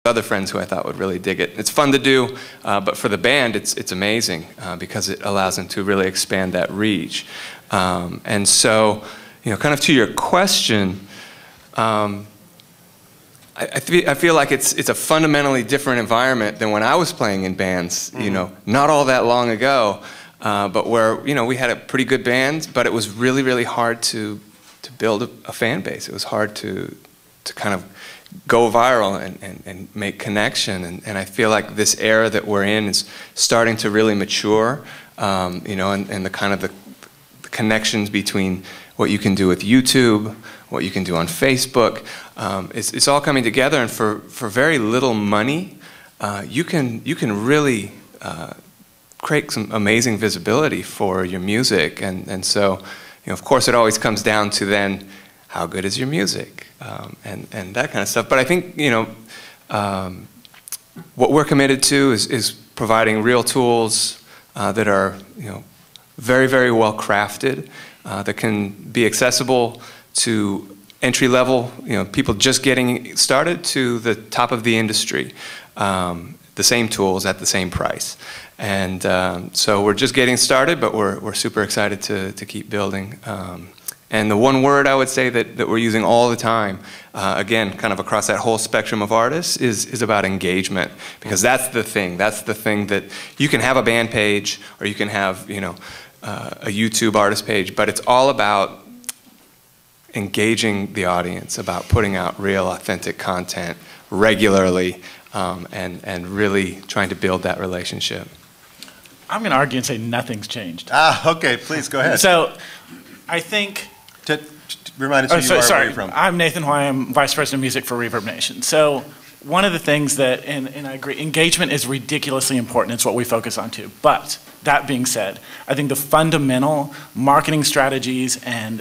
other friends who I thought would really dig it. It's fun to do, but for the band, it's amazing because it allows them to really expand that reach. And so, you know, kind of to your question, I feel like it's a fundamentally different environment than when I was playing in bands, you know, not all that long ago, but where, you know, we had a pretty good band, but it was really, really hard to build a fan base. It was hard to kind of go viral and make connection. And I feel like this era that we're in is starting to really mature, you know, and the kind of the connections between what you can do with YouTube, what you can do on Facebook. It's all coming together, and for very little money, you can really create some amazing visibility for your music. And so, you know, of course, it always comes down to then, how good is your music, and that kind of stuff. But I think, you know, what we're committed to is providing real tools that are, you know, very, very well crafted, that can be accessible to entry-level, you know, people just getting started to the top of the industry. The same tools at the same price. And so we're just getting started, but we're super excited to keep building. And the one word I would say that we're using all the time, again, kind of across that whole spectrum of artists, is about engagement. Because that's the thing that you can have a band page, or you can have, you know, a YouTube artist page, but it's all about engaging the audience, about putting out real, authentic content regularly, and really trying to build that relationship. I'm going to argue and say nothing's changed. Okay, please go ahead. So, I think... Remind us who you are, where you're from. I'm Nathan Hoy. I'm Vice President of Music for Reverb Nation. So, one of the things that, and I agree, engagement is ridiculously important. It's what we focus on too. But, that being said, I think the fundamental marketing strategies and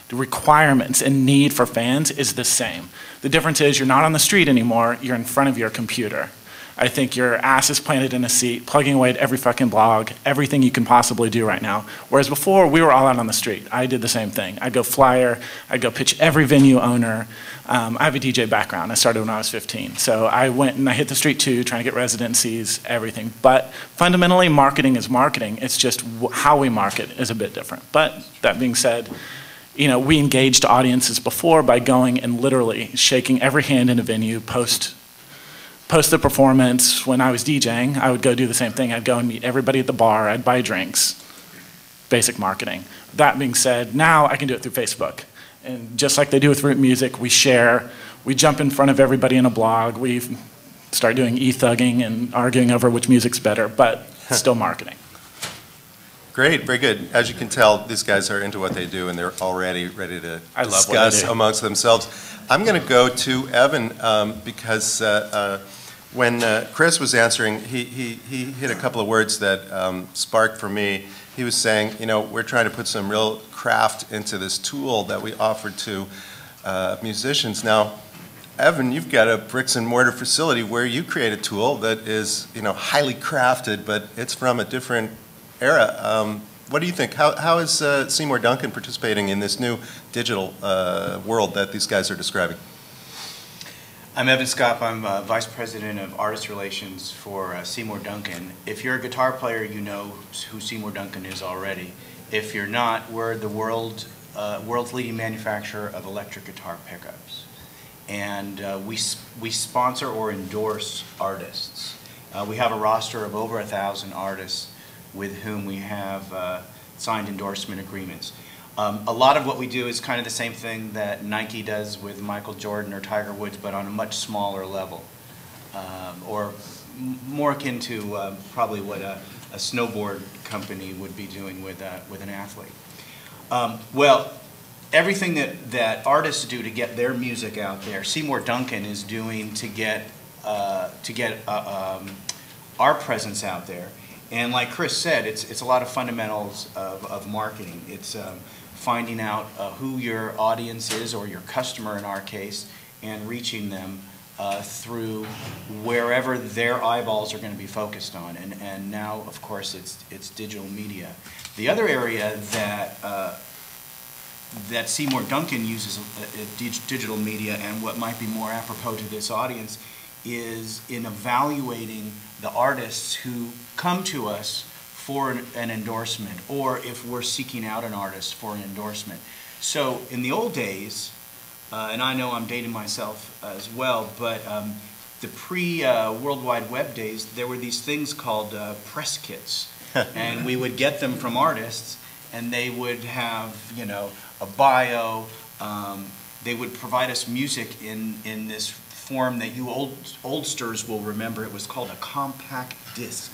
the requirements and need for fans is the same. The difference is you're not on the street anymore, you're in front of your computer. I think your ass is planted in a seat, plugging away at every fucking blog, everything you can possibly do right now. Whereas before, we were all out on the street. I did the same thing. I'd go flyer, I'd go pitch every venue owner. I have a DJ background. I started when I was 15. So I went and I hit the street too, trying to get residencies, everything. But fundamentally, marketing is marketing. It's just how we market is a bit different. But that being said, you know, we engaged audiences before by going and literally shaking every hand in a venue, post the performance. When I was DJing, I would go do the same thing. I'd go and meet everybody at the bar. I'd buy drinks. Basic marketing. That being said, now I can do it through Facebook. And just like they do with Root Music, we share. We jump in front of everybody in a blog. We start doing e-thugging and arguing over which music's better, but still marketing. Great, very good. As you can tell, these guys are into what they do, and they're already ready to discuss amongst themselves. I'm going to go to Evan because when Chris was answering, he hit a couple of words that sparked for me. He was saying, you know, we're trying to put some real craft into this tool that we offer to musicians. Now, Evan, you've got a bricks and mortar facility where you create a tool that is, you know, highly crafted, but it's from a different era. What do you think? How is Seymour Duncan participating in this new digital world that these guys are describing? I'm Evan Scopp. I'm Vice President of Artist Relations for Seymour Duncan. If you're a guitar player, you know who Seymour Duncan is already. If you're not, we're the world's leading manufacturer of electric guitar pickups. And we sponsor or endorse artists. We have a roster of over 1,000 artists with whom we have signed endorsement agreements. A lot of what we do is kind of the same thing that Nike does with Michael Jordan or Tiger Woods, but on a much smaller level, or more akin to probably what a snowboard company would be doing with an athlete. Well, everything that artists do to get their music out there, Seymour Duncan is doing to get our presence out there. And like Chris said, it's a lot of fundamentals of marketing. It's finding out who your audience is, or your customer in our case, and reaching them through wherever their eyeballs are going to be focused on. And now, of course, it's digital media. The other area that Seymour Duncan uses digital media, and what might be more apropos to this audience, is in evaluating the artists who come to us for an endorsement, or if we're seeking out an artist for an endorsement. So in the old days, and I know I'm dating myself as well, but the pre-World Wide Web days, there were these things called press kits. And we would get them from artists, and they would have, you know, a bio. They would provide us music in this form that you oldsters will remember. It was called a compact disc.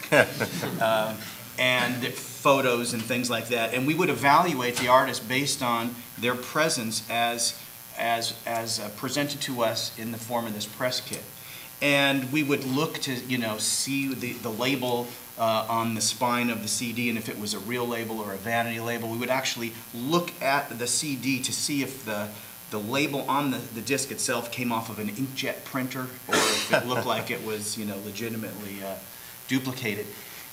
And photos and things like that. And we would evaluate the artist based on their presence as presented to us in the form of this press kit. And we would look to, you know, see the label on the spine of the CD, and if it was a real label or a vanity label. We would actually look at the CD to see if the label on the disc itself came off of an inkjet printer, or if it looked like it was, you know, legitimately duplicated.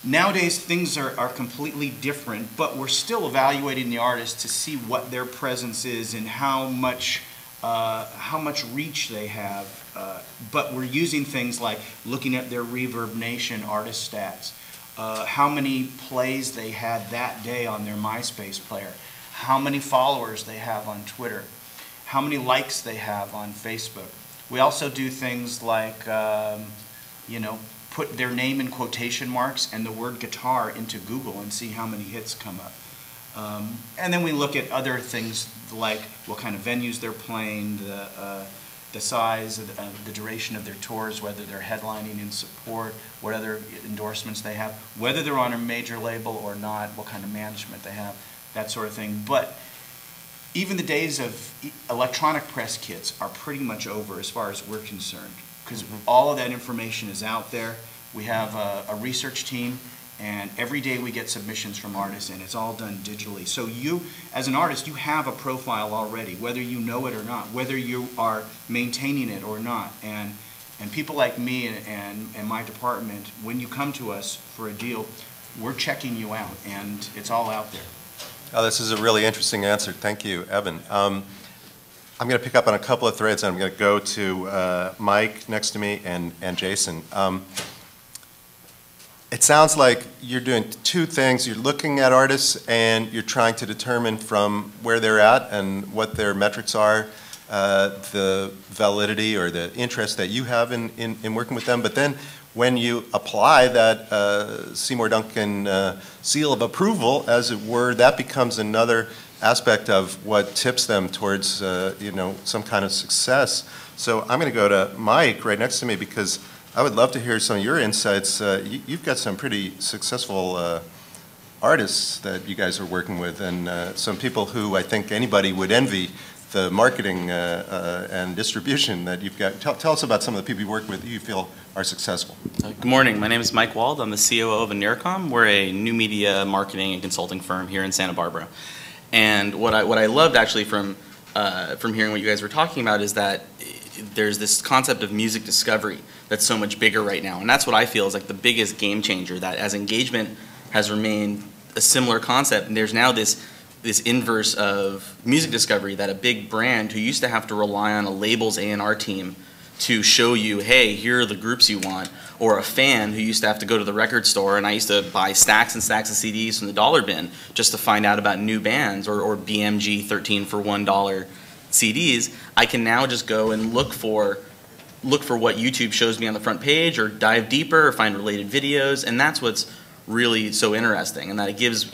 Nowadays, things are completely different, but we're still evaluating the artist to see what their presence is and how much reach they have. But we're using things like looking at their Reverb Nation artist stats, how many plays they had that day on their MySpace player, how many followers they have on Twitter, how many likes they have on Facebook. We also do things like, you know, put their name in quotation marks and the word guitar into Google and see how many hits come up. And then we look at other things like what kind of venues they're playing, the size, the duration of their tours, whether they're headlining in support, what other endorsements they have, whether they're on a major label or not, what kind of management they have, that sort of thing. But even the days of electronic press kits are pretty much over as far as we're concerned, because all of that information is out there. We have a research team, and every day we get submissions from artists, and it's all done digitally. So you, as an artist, you have a profile already, whether you know it or not, whether you are maintaining it or not. And people like me and my department, when you come to us for a deal, we're checking you out, and it's all out there. Oh, this is a really interesting answer. Thank you, Evan. I'm going to pick up on a couple of threads, and I'm going to go to Mike next to me and Jason. It sounds like you're doing two things. You're looking at artists and you're trying to determine from where they're at and what their metrics are, the validity or the interest that you have in working with them. But then when you apply that Seymour Duncan seal of approval, as it were, that becomes another aspect of what tips them towards you know, some kind of success. So I'm going to go to Mike right next to me, because I would love to hear some of your insights. You've got some pretty successful artists that you guys are working with, and some people who I think anybody would envy the marketing and distribution that you've got. Tell us about some of the people you work with that you feel are successful. Good morning. My name is Mike Wald. I'm the COO of Aniricom. We're a new media marketing and consulting firm here in Santa Barbara. And what I loved actually from hearing what you guys were talking about is that there's this concept of music discovery that's so much bigger right now, and that's what I feel is like the biggest game changer, that as engagement has remained a similar concept, and there's now this inverse of music discovery, that a big brand who used to have to rely on a label's A&R team to show you, hey, here are the groups you want, or a fan who used to have to go to the record store, and I used to buy stacks and stacks of CDs from the dollar bin just to find out about new bands, or BMG 13 for $1 CDs. I can now just go and look for what YouTube shows me on the front page, or dive deeper, or find related videos, and that's what's really so interesting, and that it gives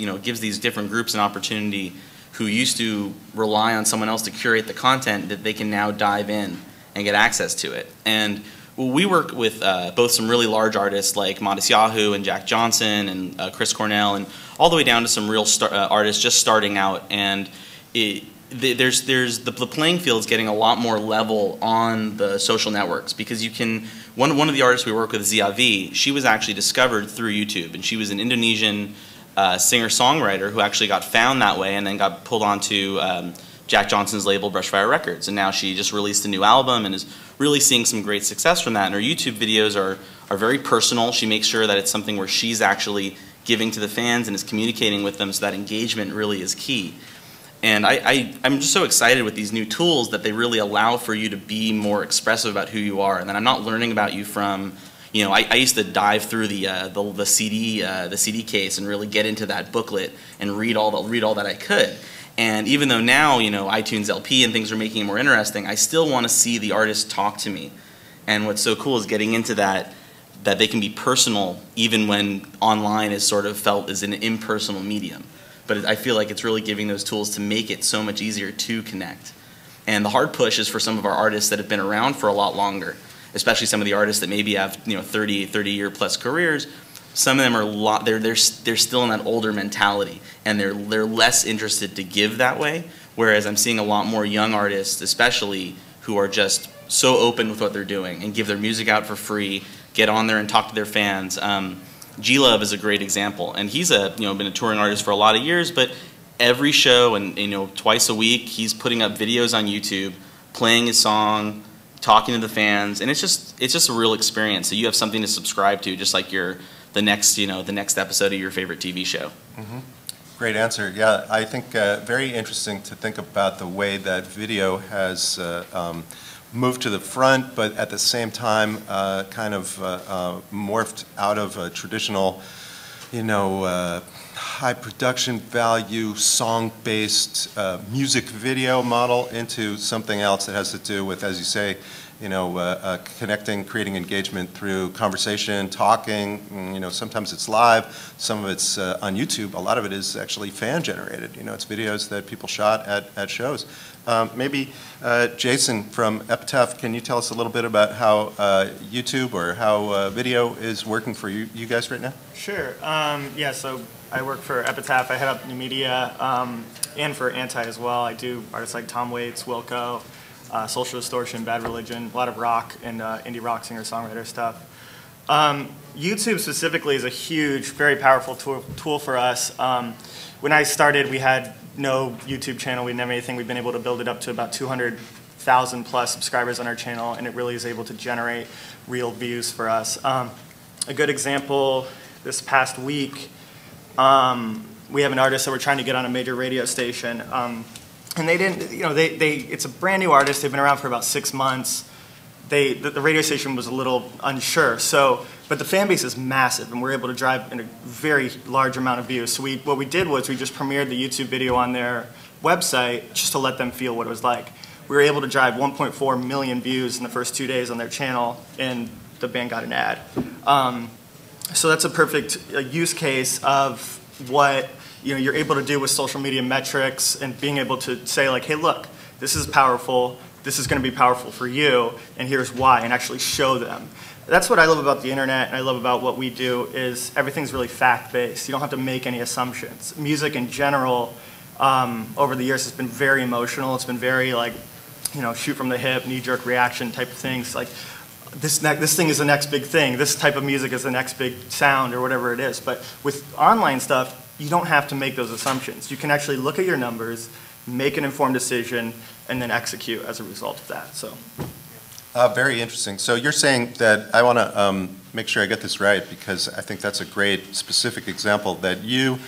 these different groups an opportunity who used to rely on someone else to curate the content, that they can now dive in and get access to it. And we work with both some really large artists like Modest Yahoo and Jack Johnson and Chris Cornell, and all the way down to some real artists just starting out. And the playing field's getting a lot more level on the social networks, because you can. One of the artists we work with, Zia V, she was actually discovered through YouTube, and she was an Indonesian singer-songwriter who actually got found that way and then got pulled onto Jack Johnson's label, Brushfire Records, and now she just released a new album and is really seeing some great success from that. And her YouTube videos are very personal. She makes sure that it's something where she's actually giving to the fans and is communicating with them, so that engagement really is key. And I'm just so excited with these new tools that they really allow for you to be more expressive about who you are, and that I'm not learning about you from, you know, I used to dive through the CD case and really get into that booklet and read all that I could. And even though now, you know, iTunes LP and things are making it more interesting, I still want to see the artist talk to me. And what's so cool is getting into that they can be personal even when online is sort of felt as an impersonal medium. But I feel like it's really giving those tools to make it so much easier to connect. And the hard push is for some of our artists that have been around for a lot longer, especially some of the artists that maybe have, you know, 30-year plus careers. Some of them are they're still in that older mentality, and they're less interested to give that way. Whereas I'm seeing a lot more young artists, especially, who are just so open with what they're doing and give their music out for free, get on there and talk to their fans. G-Love is a great example, and he's been a touring artist for a lot of years, but every show and, you know, twice a week he's putting up videos on YouTube, playing his song, talking to the fans, and it's just a real experience. So you have something to subscribe to, just like the next episode of your favorite TV show. Mm-hmm. Great answer. Yeah, I think very interesting to think about the way that video has moved to the front, but at the same time kind of morphed out of a traditional, you know, high production value, song-based music video model into something else that has to do with, as you say, you know, connecting, creating engagement through conversation, talking. You know, sometimes it's live, some of it's on YouTube. A lot of it is actually fan-generated. You know, it's videos that people shot at shows. Maybe Jason from Epitaph, can you tell us a little bit about how YouTube or how video is working for you guys right now? Sure. Yeah, so I work for Epitaph. I head up new media and for Anti as well. I do artists like Tom Waits, Wilco, Social Distortion, Bad Religion, a lot of rock and indie rock singer-songwriter stuff. YouTube specifically is a huge, very powerful tool for us. When I started, we had no YouTube channel. We didn't have anything. We've been able to build it up to about 200,000 plus subscribers on our channel, and it really is able to generate real views for us. A good example, this past week, we have an artist that we're trying to get on a major radio station. And they didn't, you know, it's a brand new artist. They've been around for about 6 months. The radio station was a little unsure. But the fan base is massive, and we're able to drive in a very large amount of views. So what we did was we just premiered the YouTube video on their website just to let them feel what it was like. We were able to drive 1.4 million views in the first 2 days on their channel, and the band got an ad. So that's a perfect use case of what, you know, you're able to do with social media metrics and being able to say, like, hey, look, this is powerful, this is going to be powerful for you, and here's why, and actually show them. That's what I love about the internet, and I love about what we do, is everything's really fact-based. You don't have to make any assumptions. Music in general, over the years, has been very emotional. It's been very, like, you know, shoot from the hip, knee-jerk reaction type of things. Like, this thing is the next big thing. This type of music is the next big sound, or whatever it is. But with online stuff, you don't have to make those assumptions. You can actually look at your numbers, make an informed decision, and then execute as a result of that. So, very interesting. So you're saying that, I want to make sure I get this right, because I think that's a great specific example, that you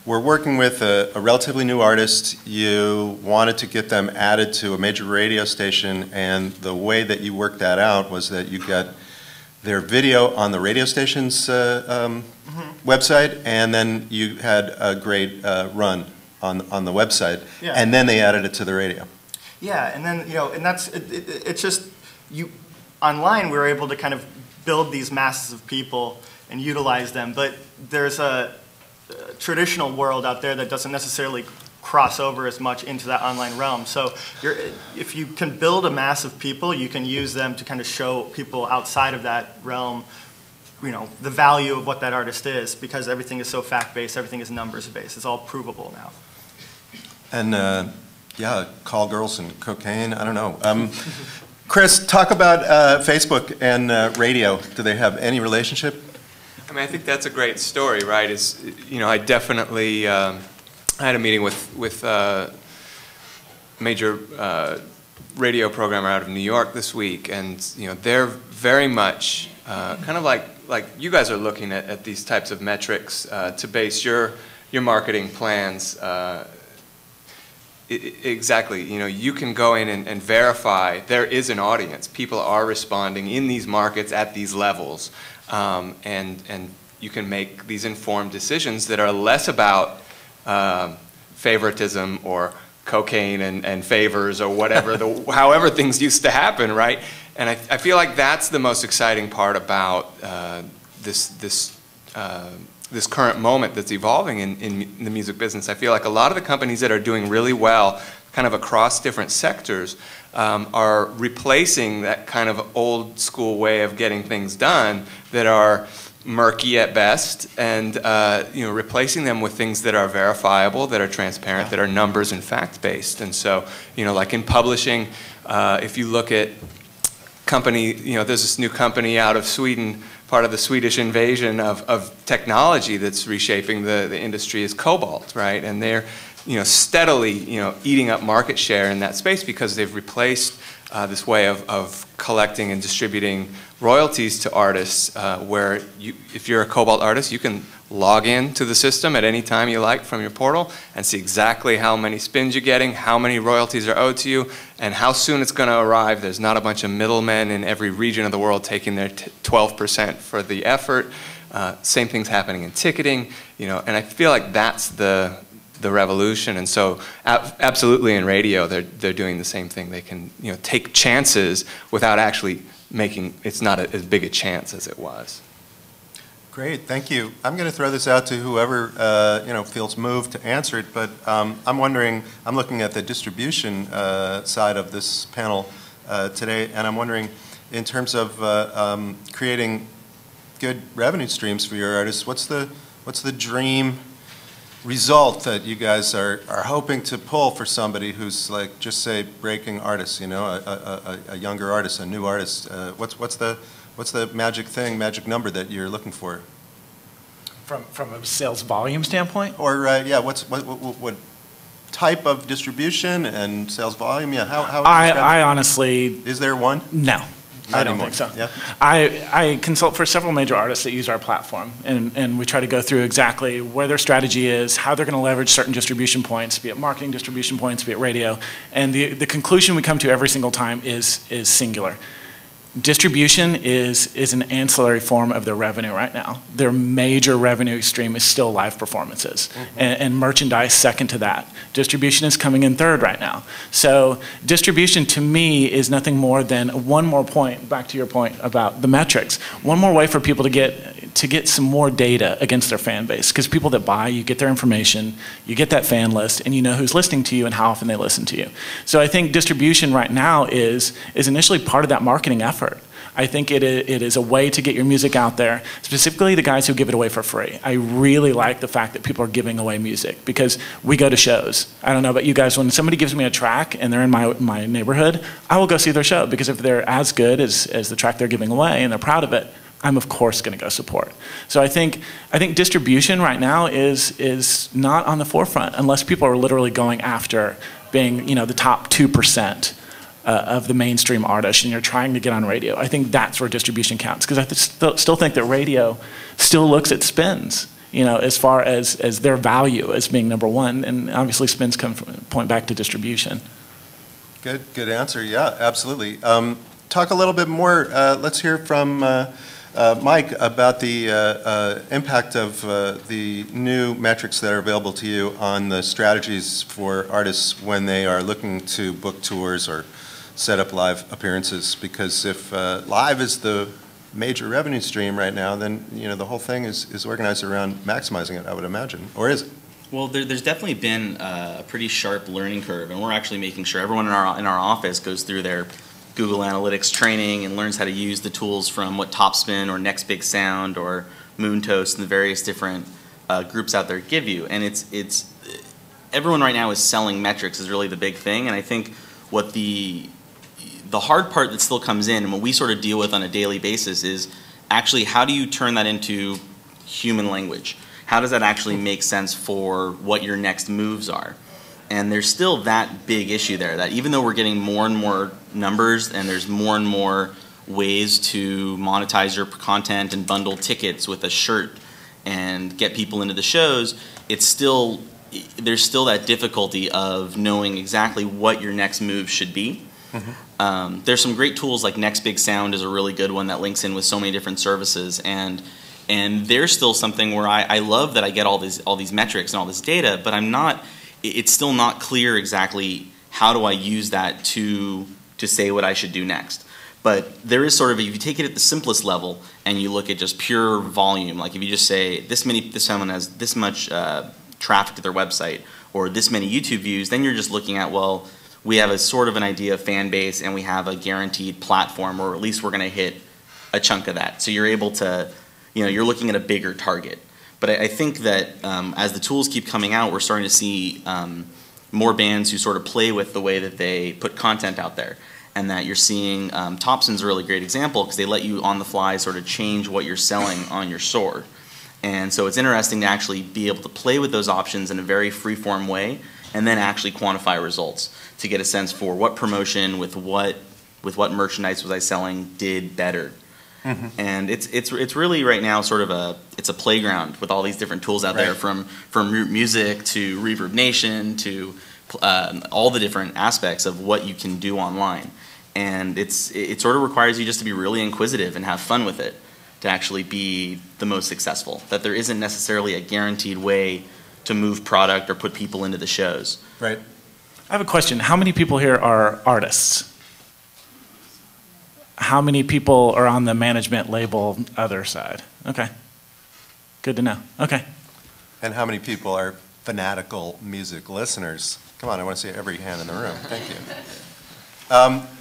were working with a relatively new artist. You wanted to get them added to a major radio station, and the way that you worked that out was that you got their video on the radio station's website, and then you had a great run on the website, yeah. And then they added it to the radio. Yeah, and then, you know, and that's, it's just, online we were able to kind of build these masses of people and utilize them, but there's a traditional world out there that doesn't necessarily cross over as much into that online realm. So if you can build a mass of people, you can use them to kind of show people outside of that realm, you know, the value of what that artist is, because everything is so fact-based, everything is numbers-based. It's all provable now. And yeah, call girls and cocaine, I don't know. Chris, talk about Facebook and radio. Do they have any relationship? I mean, I think that's a great story, right? You know, I definitely I had a meeting with a major radio programmer out of New York this week, and you know, they're very much kind of like you guys are looking at these types of metrics to base your marketing plans. exactly. You know, you can go in and verify there is an audience. People are responding in these markets at these levels, and you can make these informed decisions that are less about favoritism or cocaine and favors or whatever, however things used to happen, right? And I feel like that's the most exciting part about this current moment that's evolving in the music business. I feel like a lot of the companies that are doing really well, kind of across different sectors, are replacing that kind of old school way of getting things done that are murky at best, and you know, replacing them with things that are verifiable, that are transparent, that are numbers and fact-based. And so, you know, like in publishing, if you look at company, you know, there's this new company out of Sweden, part of the Swedish invasion of technology that's reshaping the industry is Cobalt, right? And they're, you know, steadily, you know, eating up market share in that space because they've replaced this way of collecting and distributing royalties to artists, where if you're a Cobalt artist, you can log in to the system at any time you like from your portal and see exactly how many spins you're getting, how many royalties are owed to you, and how soon it's going to arrive. There's not a bunch of middlemen in every region of the world taking their 12% for the effort. Same thing's happening in ticketing, you know, and I feel like that's the revolution. And so absolutely in radio they're doing the same thing. They can, you know, take chances without actually making, it's not as big a chance as it was. Great, thank you. I'm going to throw this out to whoever you know, feels moved to answer it, but I'm wondering, I'm looking at the distribution side of this panel today, and I'm wondering, in terms of creating good revenue streams for your artists, what's the dream result that you guys are hoping to pull for somebody who's, like, just say breaking artist, you know, a younger artist, a new artist? What's the magic thing, magic number that you're looking for? From a sales volume standpoint? Or yeah, what type of distribution and sales volume? Yeah, how I honestly, is there one? No. I don't anymore. think so. Yeah. I consult for several major artists that use our platform, and we try to go through exactly where their strategy is, how they're going to leverage certain distribution points, be it marketing distribution points, be it radio, and the conclusion we come to every single time is singular. Distribution is an ancillary form of their revenue right now. Their major revenue stream is still live performances, and merchandise second to that. Distribution is coming in third right now. So distribution to me is nothing more than one more point, back to your point about the metrics, one more way for people to get some more data against their fan base. Because people that buy, you get their information, you get that fan list, and you know who's listening to you and how often they listen to you. So I think distribution right now is initially part of that marketing effort. I think it is a way to get your music out there, specifically the guys who give it away for free. I really like the fact that people are giving away music, because we go to shows. I don't know about you guys, when somebody gives me a track and they're in my neighborhood, I will go see their show, because if they're as good as the track they're giving away and they're proud of it, I'm of course going to go support. So I think distribution right now is not on the forefront unless people are literally going after being, you know, the top 2%. Of the mainstream artist, and you're trying to get on radio. I think that's where distribution counts, because I still think that radio still looks at spins, you know, as far as their value as being number one, and obviously spins point back to distribution. Good answer. Yeah, absolutely. Talk a little bit more. Let's hear from Mike about the impact of the new metrics that are available to you on the strategies for artists when they are looking to book tours or set up live appearances. Because if live is the major revenue stream right now, then, you know, the whole thing is organized around maximizing it, I would imagine. Or is it? Well, there's definitely been a pretty sharp learning curve, and we're actually making sure everyone in our office goes through their Google Analytics training and learns how to use the tools from what Topspin or Next Big Sound or Moontoast and the various different groups out there give you. And it's everyone right now is selling metrics is really the big thing. And I think what the hard part that still comes in and what we sort of deal with on a daily basis is actually how do you turn that into human language? How does that actually make sense for what your next moves are? And there's still that big issue there, that even though we're getting more and more numbers and there's more and more ways to monetize your content and bundle tickets with a shirt and get people into the shows, it's still there's still that difficulty of knowing exactly what your next move should be. There's some great tools like Next Big Sound is a really good one that links in with so many different services, and there's still something where I love that I get all these metrics and all this data, but it's still not clear exactly how do I use that to say what I should do next. But there is sort of, if you take it at the simplest level and you look at just pure volume, like if you just say this someone has this much traffic to their website or this many YouTube views, then you're just looking at, well, we have a sort of an idea of fan base and we have a guaranteed platform, or at least we're going to hit a chunk of that. So you're able to, you're looking at a bigger target. But I think that as the tools keep coming out, we're starting to see more bands who sort of play with the way that they put content out there. And that you're seeing, Thompson's a really great example because they let you on the fly sort of change what you're selling on your store. And so it's interesting to actually be able to play with those options in a very free-form way and then actually quantify results to get a sense for what promotion with what merchandise was I selling did better. And it's really right now sort of it's a playground with all these different tools out there, from music to Reverb Nation to all the different aspects of what you can do online. And it sort of requires you just to be really inquisitive and have fun with it to actually be the most successful. That there isn't necessarily a guaranteed way to move product or put people into the shows. Right. I have a question. How many people here are artists? How many people are on the management label other side? Okay. Good to know. Okay. And how many people are fanatical music listeners? Come on, I want to see every hand in the room. Thank you.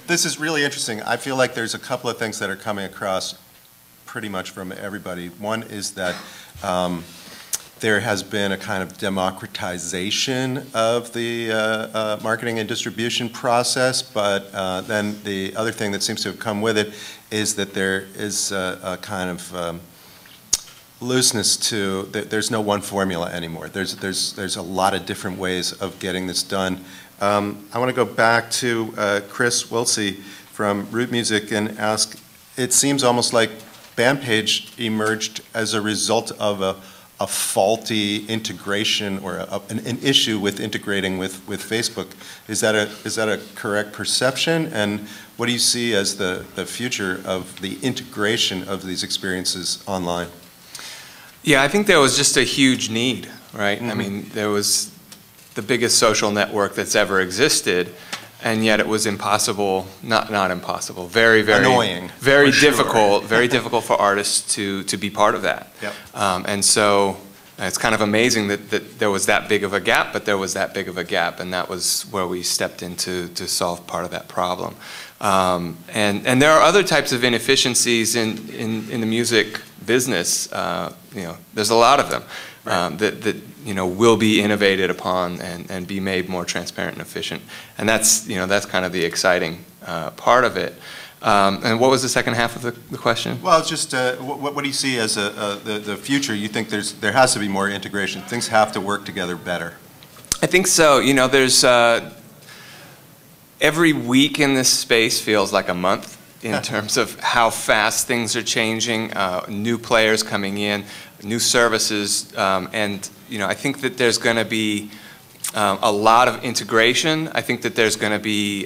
This is really interesting. I feel like there's a couple of things that are coming across pretty much from everybody. One is that there has been a kind of democratization of the marketing and distribution process, but then the other thing that seems to have come with it is that there is a kind of looseness to, there's no one formula anymore. There's a lot of different ways of getting this done. I want to go back to Chris Wilsey from Root Music and ask, it seems almost like Bandpage emerged as a result of a faulty integration or an issue with integrating with Facebook. Is that a correct perception? And what do you see as the future of the integration of these experiences online? Yeah, I think there was just a huge need, right? I mean, there was the biggest social network that's ever existed, and yet it was impossible, not impossible, very annoying, very difficult, very difficult for artists to be part of that. Yep. And so it's kind of amazing that there was that big of a gap, but there was that big of a gap, and that was where we stepped in to solve part of that problem. And there are other types of inefficiencies in the music business. There's a lot of them that will be innovated upon and be made more transparent and efficient. And that's kind of the exciting part of it. And what was the second half of the question? Well, it's just what do you see as the future? You think there has to be more integration. Things have to work together better. I think so. There's every week in this space feels like a month in terms of how fast things are changing, new players coming in, new services, and I think that there's going to be a lot of integration. I think that there's going to be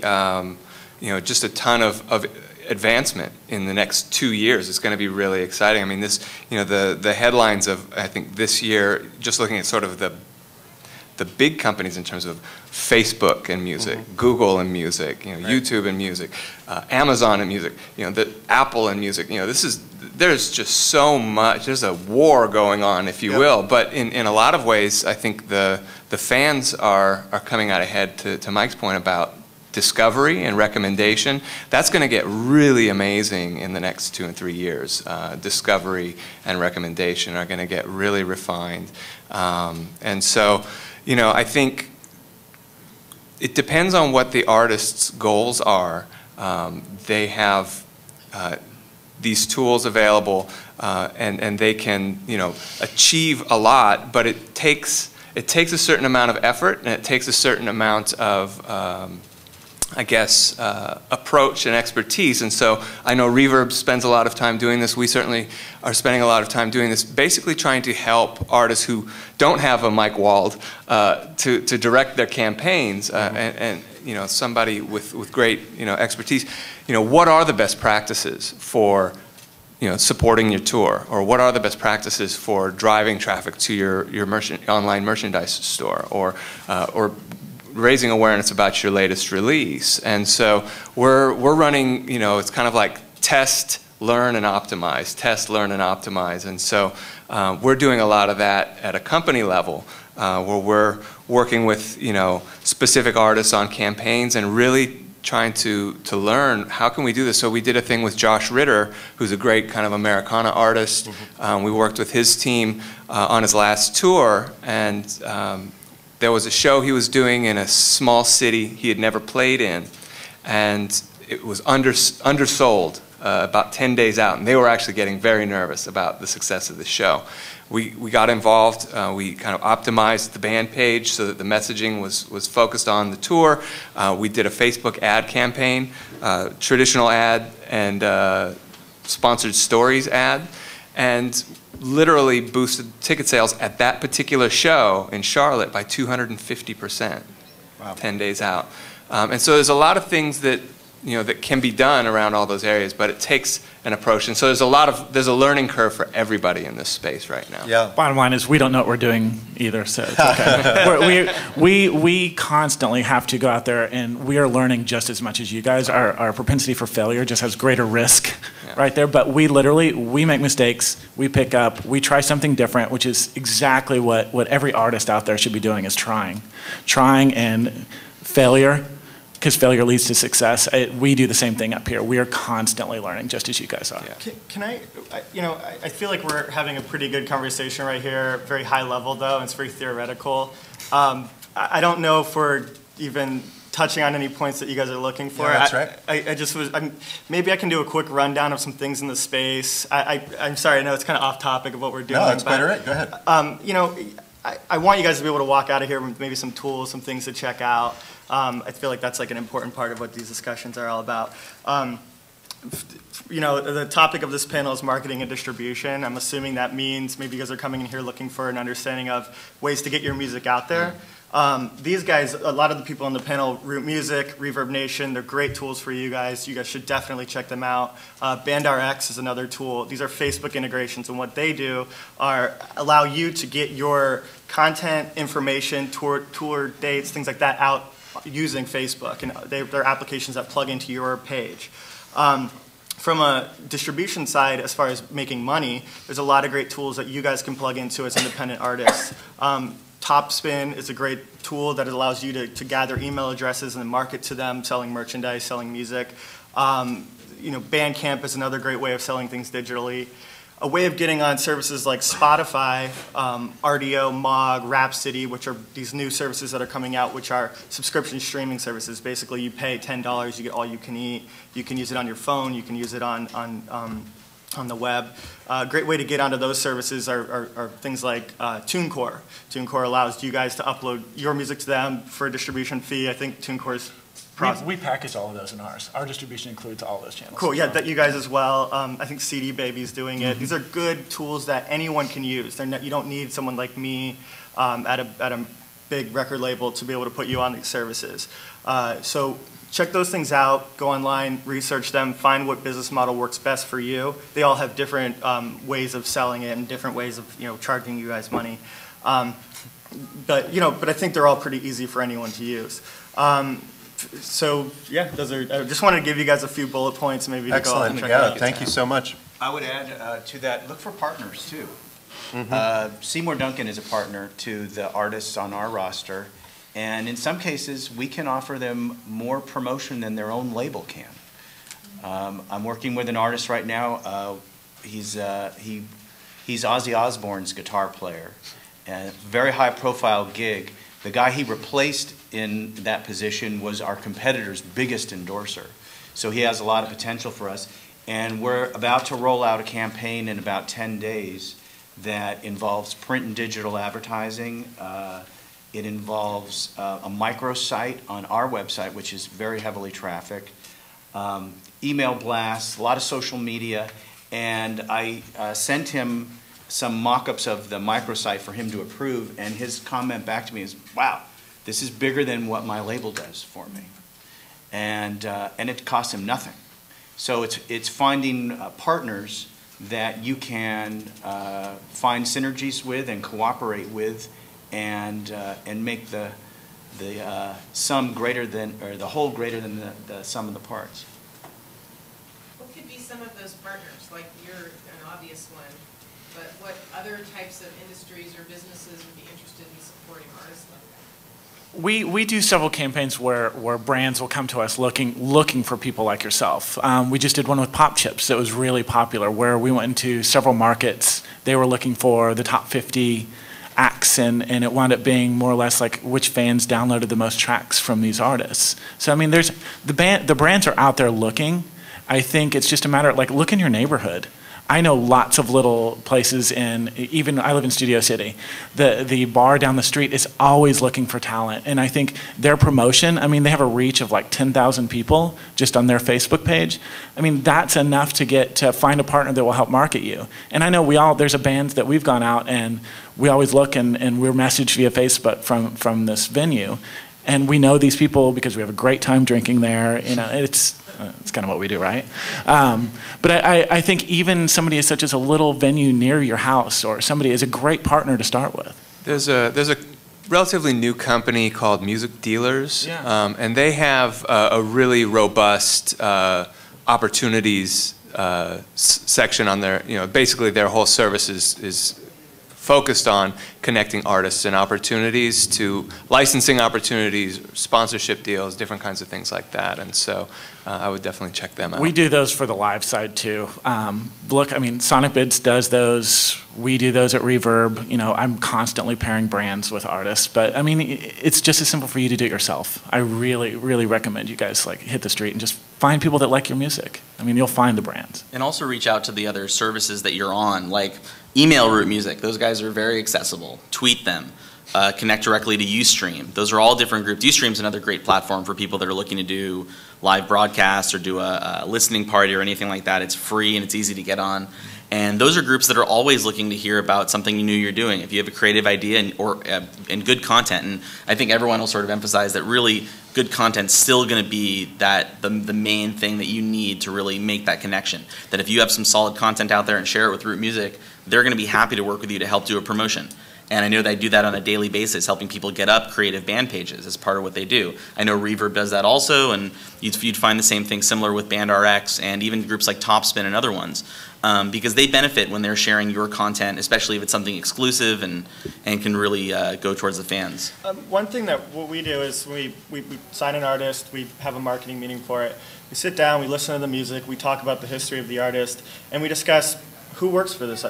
just a ton of advancement in the next 2 years. It's going to be really exciting. I mean, the headlines of, I think, this year, just looking at sort of the big companies in terms of Facebook and music, Google and music, YouTube and music, Amazon and music, the Apple and music. There's just so much. There's a war going on, if you will. But in a lot of ways, I think the fans are coming out ahead. To Mike's point about discovery and recommendation, that's going to get really amazing in the next 2 and 3 years. Discovery and recommendation are going to get really refined, and so. I think it depends on what the artist's goals are. They have these tools available, and they can, achieve a lot. But it takes a certain amount of effort, and it takes a certain amount of I guess, approach and expertise. And so I know Reverb spends a lot of time doing this. We certainly are spending a lot of time doing this, basically trying to help artists who don't have a Mike Wald to direct their campaigns. And you know, somebody with great, you know, expertise. You know, what are the best practices for, you know, supporting your tour, or what are the best practices for driving traffic to your online merchandise store, or raising awareness about your latest release. And so we're running, you know, it's kind of like test, learn, and optimize, test, learn, and optimize. And so we're doing a lot of that at a company level, where we're working with, you know, specific artists on campaigns and really trying to learn how can we do this. So we did a thing with Josh Ritter, who's a great kind of Americana artist. We worked with his team on his last tour, and there was a show he was doing in a small city he had never played in, and it was undersold about 10 days out, and they were actually getting very nervous about the success of the show. We got involved, we kind of optimized the band page so that the messaging was focused on the tour. We did a Facebook ad campaign, traditional ad and sponsored stories ad, and literally boosted ticket sales at that particular show in Charlotte by 250%. Wow. 10 days out. And so there's a lot of things that, you know, that can be done around all those areas, but it takes an approach. And so there's a learning curve for everybody in this space right now. Yeah. Bottom line is we don't know what we're doing either, so it's okay. we constantly have to go out there, and we are learning just as much as you guys. Our propensity for failure just has greater risk right there, but we make mistakes, we pick up, we try something different, which is exactly what every artist out there should be doing, is trying and failure. Because failure leads to success. We do the same thing up here. We are constantly learning, just as you guys are. Yeah. Can I, you know, I feel like we're having a pretty good conversation right here, very high level though, and it's very theoretical. I don't know if we're even touching on any points that you guys are looking for. Yeah, that's right. I just was, maybe I can do a quick rundown of some things in the space. I'm sorry, I know it's kind of off topic of what we're doing. No, that's quite all right, go ahead. You know, I want you guys to be able to walk out of here with maybe some tools, some things to check out. I feel like that's like an important part of what these discussions are all about. You know, the topic of this panel is marketing and distribution. I'm assuming that means maybe you guys are coming in here looking for an understanding of ways to get your music out there. These guys, a lot of the people on the panel, Root Music, Reverb Nation, they're great tools for you guys. You guys should definitely check them out. BandRx is another tool. These are Facebook integrations, and what they do are allow you to get your content, information, tour dates, things like that out using Facebook, and they're applications that plug into your page. From a distribution side, as far as making money, there's a lot of great tools that you guys can plug into as independent artists. Topspin is a great tool that allows you to gather email addresses and then market to them, selling merchandise, selling music. You know, Bandcamp is another great way of selling things digitally. A way of getting on services like Spotify, RDO, Mog, Rhapsody, which are these new services that are coming out, which are subscription streaming services. Basically, you pay $10, you get all you can eat. You can use it on your phone. You can use it on the web. A great way to get onto those services are things like TuneCore. TuneCore allows you guys to upload your music to them for a distribution fee. I think TuneCore's we package all of those in ours. Our distribution includes all those channels. Cool, yeah, that you guys as well. I think CD Baby's doing it. These are good tools that anyone can use. You don't need someone like me at a big record label to be able to put you on these services. So check those things out, go online, research them, find what business model works best for you. They all have different ways of selling it and different ways of charging you guys money. But I think they're all pretty easy for anyone to use. So yeah, I just wanted to give you guys a few bullet points, maybe to go out and check out. Thank you so much. I would add to that, look for partners too. Seymour Duncan is a partner to the artists on our roster, and in some cases we can offer them more promotion than their own label can. I'm working with an artist right now. He's Ozzy Osbourne's guitar player, and very high profile gig. The guy he replaced in that position was our competitor's biggest endorser. So he has a lot of potential for us. And we're about to roll out a campaign in about 10 days that involves print and digital advertising It involves a microsite on our website, which is very heavily trafficked, email blasts, a lot of social media, and I sent him some mock-ups of the microsite for him to approve, and his comment back to me is, wow, this is bigger than what my label does for me. And it costs him nothing. So it's finding partners that you can find synergies with and cooperate with, and make the sum greater than, or the whole greater than the sum of the parts. What could be some of those partners? Like, you're an obvious one, but what other types of industries or businesses would be interested in supporting artists like that? We do several campaigns where brands will come to us looking for people like yourself. We just did one with Pop Chips that was really popular, where we went into several markets. They were looking for the top 50 acts, and it wound up being more or less like which fans downloaded the most tracks from these artists. So I mean, there's the brands are out there looking. I think it's just a matter of, like, look in your neighborhood. I know lots of little places even I live in Studio City. The bar down the street is always looking for talent, and I think their promotion, I mean, they have a reach of like 10,000 people just on their Facebook page. I mean, that's enough to find a partner that will help market you. And I know there's a band that we've gone out and we always look and we're messaged via Facebook from this venue, and we know these people because we have a great time drinking there. You know, it's kind of what we do, right? But I think even somebody as such as a little venue near your house or somebody is a great partner to start with. There's a relatively new company called Music Dealers, Yeah. And they have a really robust opportunities section on their, basically their whole service is focused on connecting artists and opportunities to licensing opportunities, sponsorship deals, different kinds of things like that. And so I would definitely check them out. We do those for the live side too. Look, I mean, Sonic Bids does those. We do those at Reverb. You know, I'm constantly pairing brands with artists, but I mean, it's just as simple for you to do it yourself. I really, really recommend you guys like hit the street and just find people that like your music. I mean, you'll find the brands. And also reach out to the other services that you're on, like email Root Music. Those guys are very accessible. Tweet them. Connect directly to Ustream. Those are all different groups. Ustream's another great platform for people that are looking to do live broadcasts or do a listening party or anything like that. It's free and it's easy to get on. And those are groups that are always looking to hear about something new you're doing. If you have a creative idea and good content, and I think everyone will sort of emphasize that really good content's still going to be the main thing that you need to really make that connection. That if you have some solid content out there and share it with Root Music, they're going to be happy to work with you to help do a promotion. And I know they do that on a daily basis, helping people get up creative band pages as part of what they do. I know Reverb does that also, and you'd find the same thing similar with BandRx and even groups like Topspin and other ones, because they benefit when they're sharing your content, especially if it's something exclusive and can really go towards the fans. One thing that what we do is we sign an artist, we have a marketing meeting for it. We sit down, we listen to the music, we talk about the history of the artist, and we discuss who works for this,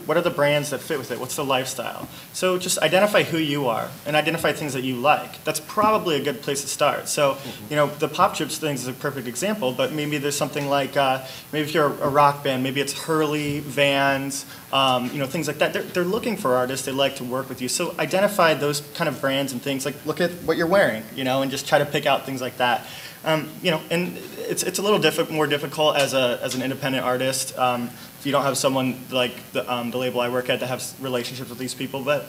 what are the brands that fit with it, what's the lifestyle. So just identify who you are and identify things that you like. That's probably a good place to start. So, you know, the Pop Chips thing is a perfect example, but maybe there's something like, maybe if you're a rock band, maybe it's Hurley, Vans, you know, things like that. They're looking for artists, they like to work with you. So identify those kind of brands and things, like look at what you're wearing, you know, and just try to pick out things like that. You know, and it's a little more difficult as an independent artist. If you don't have someone like the label I work at that has relationships with these people, but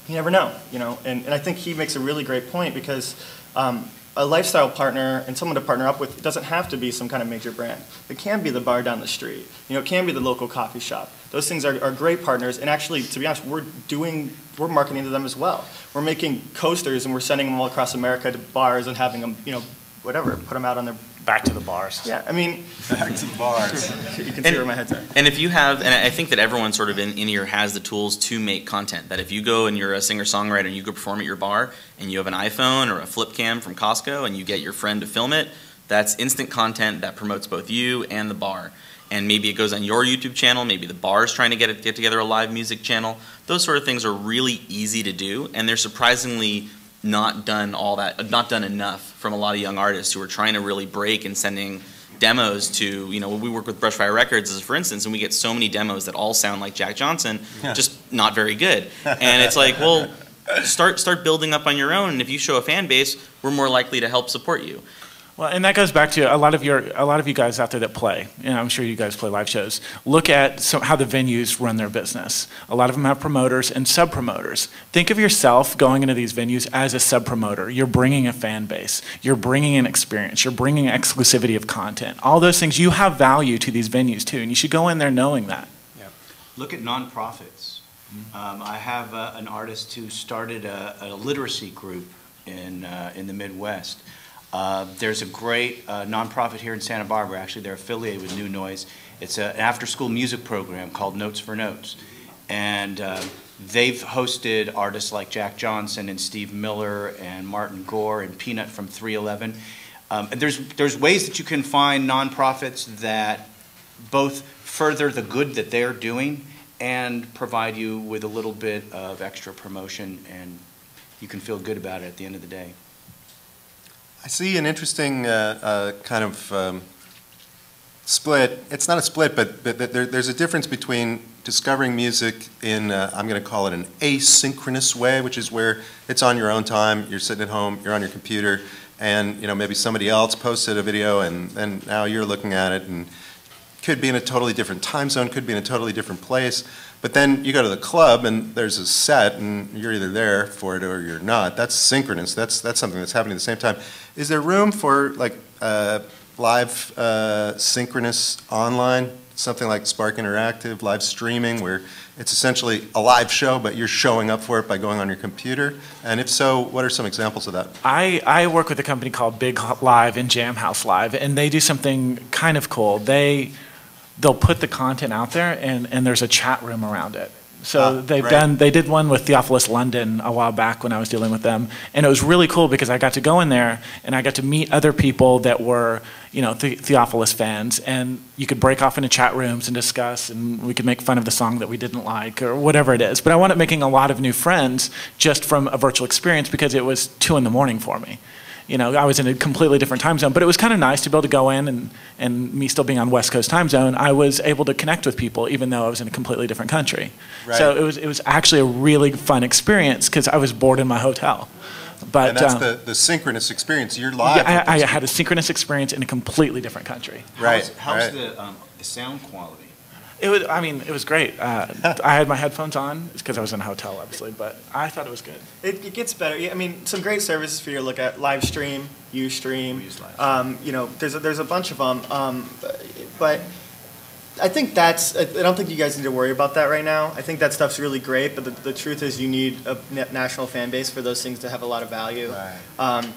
you never know, you know. And I think he makes a really great point, because a lifestyle partner and someone to partner up with doesn't have to be some kind of major brand. It can be the bar down the street. You know, it can be the local coffee shop. Those things are great partners, and actually, to be honest, we're marketing to them as well. We're making coasters and we're sending them all across America to bars and having them, you know, whatever, put them out on their... Back to the bars. Yeah, I mean... Back to the bars. You can see where my head's at. And if you have, and I think that everyone sort of in here has the tools to make content, that if you go and you're a singer-songwriter and you go perform at your bar and you have an iPhone or a flip cam from Costco and you get your friend to film it, that's instant content that promotes both you and the bar. And maybe it goes on your YouTube channel, maybe the bar's trying to get together a live music channel. Those sort of things are really easy to do, and they're surprisingly not done enough from a lot of young artists who are trying to really break and sending demos to, you know, we work with Brushfire Records, as for instance, and we get so many demos that all sound like Jack Johnson, just not very good. And it's like, well, start building up on your own. And if you show a fan base, we're more likely to help support you. Well, and that goes back to a lot of you guys out there that play. I'm sure you guys play live shows. Look at how the venues run their business. A lot of them have promoters and sub-promoters. Think of yourself going into these venues as a sub-promoter. You're bringing a fan base. You're bringing an experience. You're bringing exclusivity of content. All those things, you have value to these venues too, and you should go in there knowing that. Yep. Look at nonprofits. I have an artist who started a literacy group in the Midwest. There's a great nonprofit here in Santa Barbara. Actually, they're affiliated with New Noise. It's an after-school music program called Notes for Notes. And they've hosted artists like Jack Johnson and Steve Miller and Martin Gore and Peanut from 311. And there's ways that you can find nonprofits that both further the good that they're doing and provide you with a little bit of extra promotion, and you can feel good about it at the end of the day. I see an interesting kind of split. It's not a split, but there's a difference between discovering music in, I'm going to call it an asynchronous way, which is where it's on your own time, you're sitting at home, you're on your computer, and maybe somebody else posted a video, and now you're looking at it, and could be in a totally different time zone, could be in a totally different place. But then you go to the club and there's a set and you're either there for it or you're not. That's synchronous. That's something that's happening at the same time. Is there room for like live synchronous online, something like Spark Interactive, live streaming, where it's essentially a live show but you're showing up for it by going on your computer? And if so, what are some examples of that? I work with a company called Big Live and Jam House Live, and they do something kind of cool. They'll put the content out there, and there's a chat room around it. So they did one with Theophilus London a while back when I was dealing with them, and it was really cool because I got to go in there and I got to meet other people that were, Theophilus fans, and you could break off into chat rooms and discuss, and we could make fun of the song that we didn't like or whatever it is. But I wound up making a lot of new friends just from a virtual experience because it was 2 in the morning for me. I was in a completely different time zone, but it was kind of nice to be able to go in and me still being on West Coast time zone, I was able to connect with people even though I was in a completely different country. Right. So it was actually a really fun experience because I was bored in my hotel. But, and that's the synchronous experience. You're live. Yeah, I had a synchronous experience in a completely different country. Right. How's the sound quality? It was great. I had my headphones on because I was in a hotel, obviously, but I thought it was good. It gets better. Yeah, some great services for you to look at: live stream, Ustream. There's a bunch of them, but I think I don't think you guys need to worry about that right now. I think that stuff's really great, but the truth is you need a national fan base for those things to have a lot of value. Right.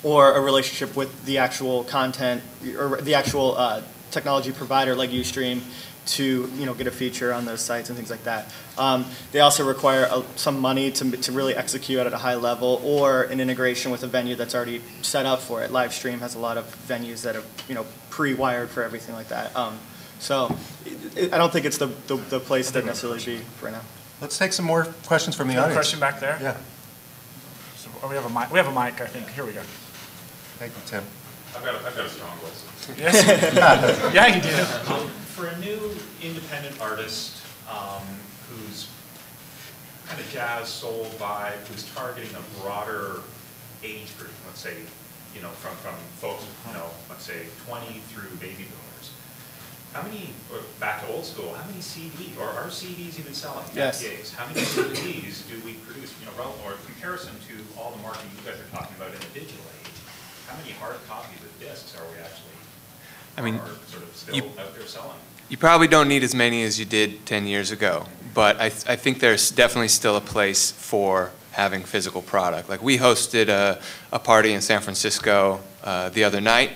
Or a relationship with the actual content or the actual technology provider like Ustream to get a feature on those sites and things like that. They also require some money to really execute at a high level, or an integration with a venue that's already set up for it. Livestream has a lot of venues that are pre-wired for everything like that. So I don't think it's the place to necessarily be right now. Let's take some more questions from the audience. Question back there. Yeah. So we have a mic. We have a mic, I think. Here we go. Thank you, Tim. I've got a strong voice. Yes. Yeah, you do. For a new independent artist who's kind of jazz soul vibe, who's targeting a broader age group, let's say, from folks, let's say 20 through baby boomers. How many, or back to old school, how many CDs, or are CDs even selling? Yes. FPAs? How many CDs do we produce, or in comparison to all the marketing you guys are talking about in the digital age, how many hard copies of discs are we actually are sort of still out there selling? You probably don't need as many as you did 10 years ago, but I think there's definitely still a place for having physical product. Like we hosted a party in San Francisco the other night,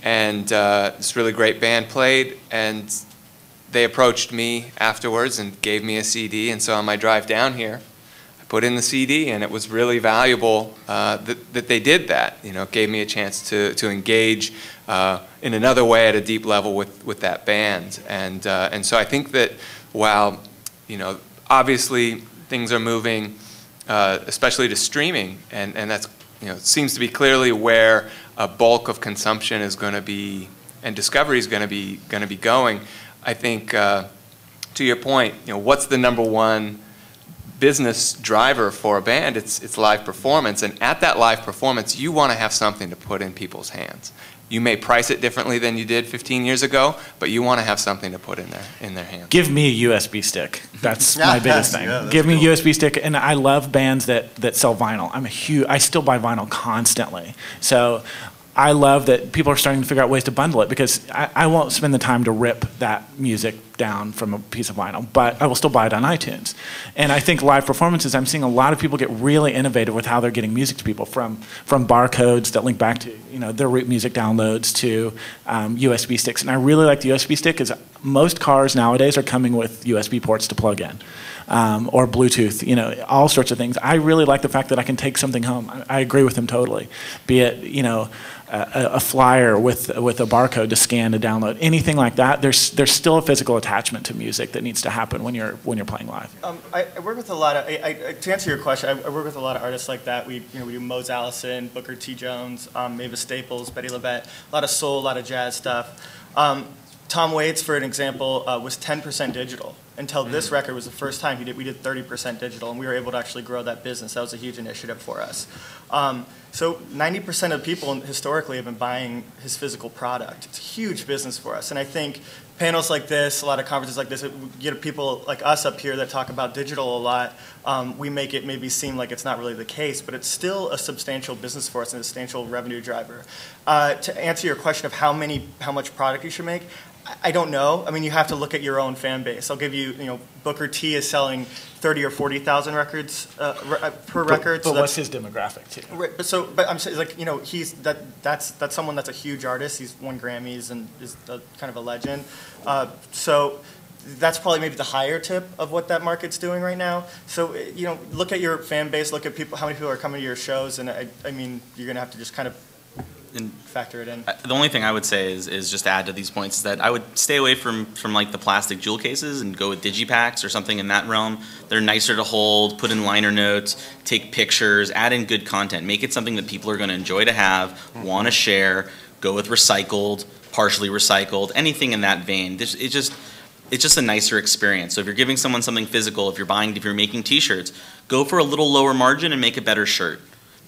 and this really great band played, and they approached me afterwards and gave me a CD, and so on my drive down here, I put in the CD, and it was really valuable that they did that. It gave me a chance to engage in another way at a deep level with that band, and so I think that while obviously things are moving, especially to streaming, and that's seems to be clearly where a bulk of consumption is going to be and discovery is going to be going. I think to your point, what's the number one business driver for a band, it's live performance. And at that live performance, you want to have something to put in people's hands. You may price it differently than you did 15 years ago, but you want to have something to put in their hands. Give me a USB stick. That's my biggest thing. Yeah, Give me cool. a USB stick, and I love bands that sell vinyl. I still buy vinyl constantly. So I love that people are starting to figure out ways to bundle it, because I won't spend the time to rip that music down from a piece of vinyl, but I will still buy it on iTunes. And I think live performances, I'm seeing a lot of people get really innovative with how they're getting music to people, from barcodes that link back to their root music downloads to USB sticks. And I really like the USB stick, because most cars nowadays are coming with USB ports to plug in. Or Bluetooth, all sorts of things. I really like the fact that I can take something home. I agree with him totally. Be it, a flyer with a barcode to scan to download, anything like that. There's still a physical attachment to music that needs to happen when you're playing live. I work with a lot of, to answer your question, I work with a lot of artists like that. We do Mose Allison, Booker T. Jones, Mavis Staples, Betty LaBette, a lot of soul, a lot of jazz stuff. Tom Waits, for an example, was 10% digital. Until this record was the first time we did 30% digital, and we were able to actually grow that business. That was a huge initiative for us. So 90% of people historically have been buying his physical product. It's a huge business for us. And I think panels like this, a lot of conferences like this, get people like us up here that talk about digital a lot. We make it maybe seem like it's not really the case, but it's still a substantial business for us and a substantial revenue driver. To answer your question of how much product you should make, I don't know. I mean, you have to look at your own fan base. I'll give you, Booker T is selling 30 or 40,000 records per record. But what's his demographic too? Right, but I'm saying, like, he's that's someone that's a huge artist. He's won Grammys and is kind of a legend. So that's probably maybe the higher tip of what that market's doing right now. So look at your fan base, look at how many people are coming to your shows, and I mean, you're gonna have to just kind of factor it in. The only thing I would say is just to add to these points is that I would stay away from like the plastic jewel cases and go with digipacks or something in that realm. They're nicer to hold, put in liner notes, take pictures, add in good content, make it something that people are going to enjoy to have, want to share. Go with recycled, partially recycled, anything in that vein. It's just a nicer experience. So if you're giving someone something physical, if you're making T-shirts, go for a little lower margin and make a better shirt.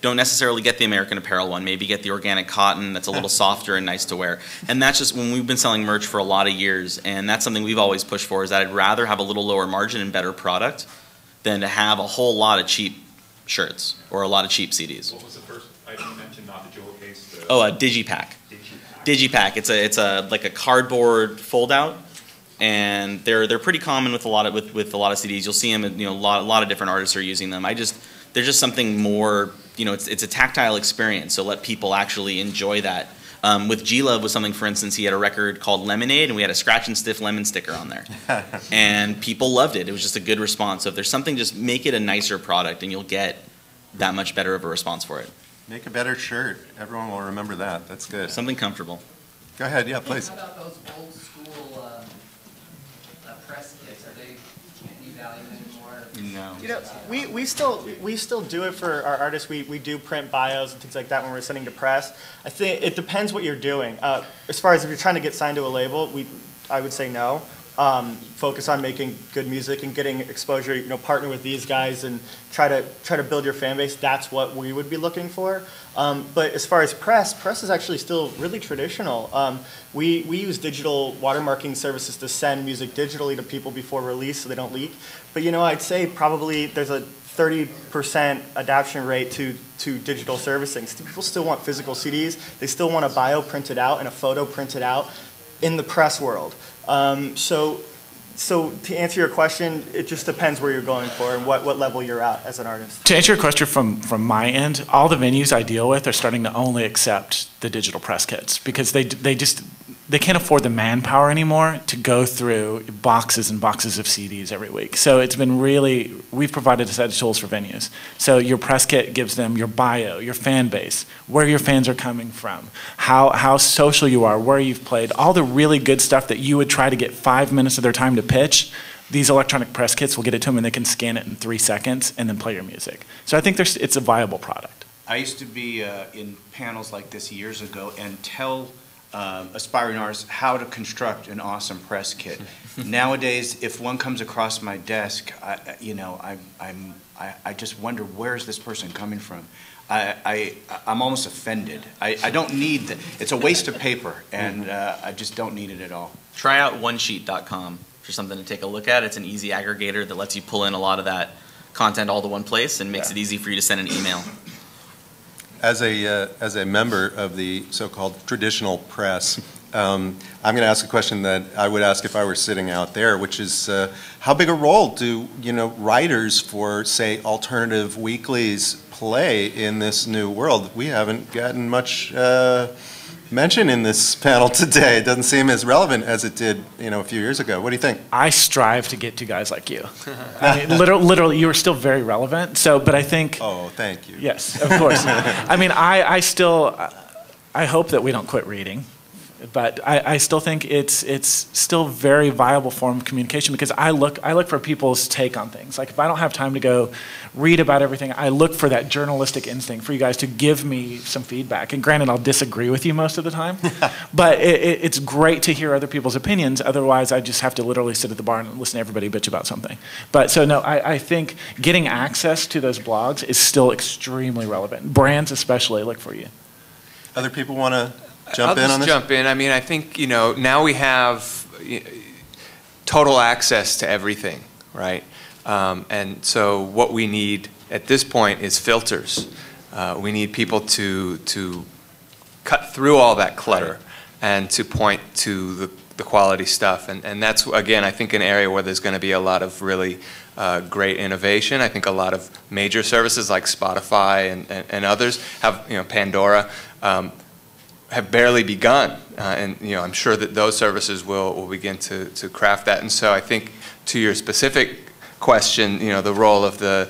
Don't necessarily get the American Apparel one. Maybe get the organic cotton that's a little softer and nice to wear. And that's just when we've been selling merch for a lot of years, and that's something we've always pushed for, is that I'd rather have a little lower margin and better product than to have a whole lot of cheap shirts or a lot of cheap CDs. What was the first item you mentioned, not the jewel case? Oh, a digipack. Digipack. It's like a cardboard fold-out, and they're pretty common with a lot of CDs. You'll see them. A lot of different artists are using them. They're just something more. It's a tactile experience, so let people actually enjoy that. With G-Love was something, for instance, he had a record called Lemonade, and we had a scratch and stiff lemon sticker on there. And people loved it. It was just a good response. So if there's something, just make it a nicer product, and you'll get that much better of a response for it. Make a better shirt. Everyone will remember that. That's good. Something comfortable. Go ahead. Yeah, please. How about those old school press kits? Are they can't be valued anymore? No. We still do it for our artists. We do print bios and things like that when we're sending to press. I think it depends what you're doing. As far as if you're trying to get signed to a label, I would say no. Focus on making good music and getting exposure. Partner with these guys and try to build your fan base. That's what we would be looking for. But as far as press is actually still really traditional. We use digital watermarking services to send music digitally to people before release so they don't leak. But I'd say probably there's a 30% adoption rate to digital servicing. People still want physical CDs. They still want a bio printed out and a photo printed out in the press world. So to answer your question, it just depends where you're going for and what level you're at as an artist. To answer your question from my end, all the venues I deal with are starting to only accept the digital press kits, because they can't afford the manpower anymore to go through boxes and boxes of CDs every week. So it's been we've provided a set of tools for venues. So your press kit gives them your bio, your fan base, where your fans are coming from, how social you are, where you've played, all the really good stuff that you would try to get 5 minutes of their time to pitch. These electronic press kits will get it to them, and they can scan it in 3 seconds and then play your music. So I think it's a viable product. I used to be in panels like this years ago and tell aspiring artists how to construct an awesome press kit. Nowadays, if one comes across my desk, I just wonder, where's this person coming from? I'm almost offended. I don't need it's a waste of paper, and I just don't need it at all. Try out onesheet.com for something to take a look at. It's an easy aggregator that lets you pull in a lot of that content all to one place and makes it easy for you to send an email. As a member of the so-called traditional press, I'm going to ask a question that I would ask if I were sitting out there, which is how big a role do writers for, say, alternative weeklies play in this new world? We haven't gotten much mention in this panel today. It doesn't seem as relevant as it did, a few years ago. What do you think? I strive to get to guys like you. I mean, literally, you are still very relevant. So, but I think. Oh, thank you. Yes, of course. I mean, I hope that we don't quit reading. But I still think it's still a very viable form of communication, because I look for people's take on things. Like, if I don't have time to go read about everything, I look for that journalistic instinct for you guys to give me some feedback. And granted, I'll disagree with you most of the time, but it's great to hear other people's opinions. Otherwise, I just have to literally sit at the bar and listen to everybody bitch about something. But so no, I think getting access to those blogs is still extremely relevant. Brands especially look for you. Other people want to I'll just jump in. I mean, I think, now we have total access to everything, right? And so what we need at this point is filters. We need people to cut through all that clutter and to point to the quality stuff. And that's, again, I think an area where there's going to be a lot of really great innovation. I think a lot of major services like Spotify and others have, Pandora, have barely begun, and I'm sure that those services will begin to craft that. And so I think, to your specific question, the role of the